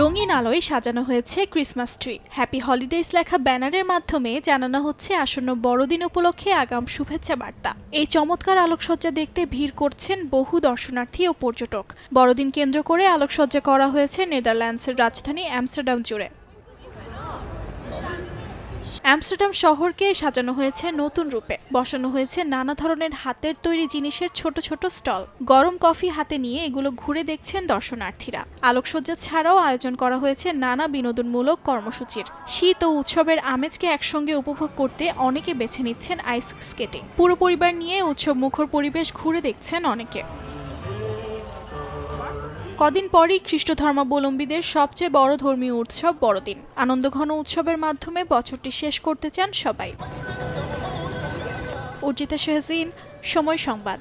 রঙিন আলোয় সাজানো হয়েছে ক্রিসমাস ট্রি। হ্যাপি হলিডেজ লেখা ব্যানারের মাধ্যমে জানানো হচ্ছে আসন্ন বড়দিন উপলক্ষে আগাম শুভেচ্ছা বার্তা। এই চমৎকার আলোকসজ্জা দেখতে ভিড় করছেন বহু দর্শনার্থী ও পর্যটক। বড়দিন কেন্দ্র করে আলোকসজ্জা করা হয়েছে নেদারল্যান্ডসের রাজধানী অ্যামস্টারডাম জুড়ে। অ্যামস্টারডাম শহরকে সাজানো হয়েছে নতুন রূপে। বসানো হয়েছে নানা ধরনের হাতের তৈরি জিনিসের ছোট ছোট স্টল। গরম কফি হাতে নিয়ে এগুলো ঘুরে দেখছেন দর্শনার্থীরা। আলোকসজ্জা ছাড়াও আয়োজন করা হয়েছে নানা বিনোদনমূলক কর্মসূচির। শীত ও উৎসবের আমেজকে একসঙ্গে উপভোগ করতে অনেকে বেছে নিচ্ছেন আইস স্কেটিং। পুরো পরিবার নিয়ে উৎসব মুখর পরিবেশ ঘুরে দেখছেন অনেকে। কদিন পরই খ্রিস্ট ধর্মাবলম্বীদের সবচেয়ে বড় ধর্মীয় উৎসব বড়দিন। আনন্দঘন উৎসবের মাধ্যমে বছরটি শেষ করতে চান সবাই। অর্জিতা শাহজিন, সময় সংবাদ।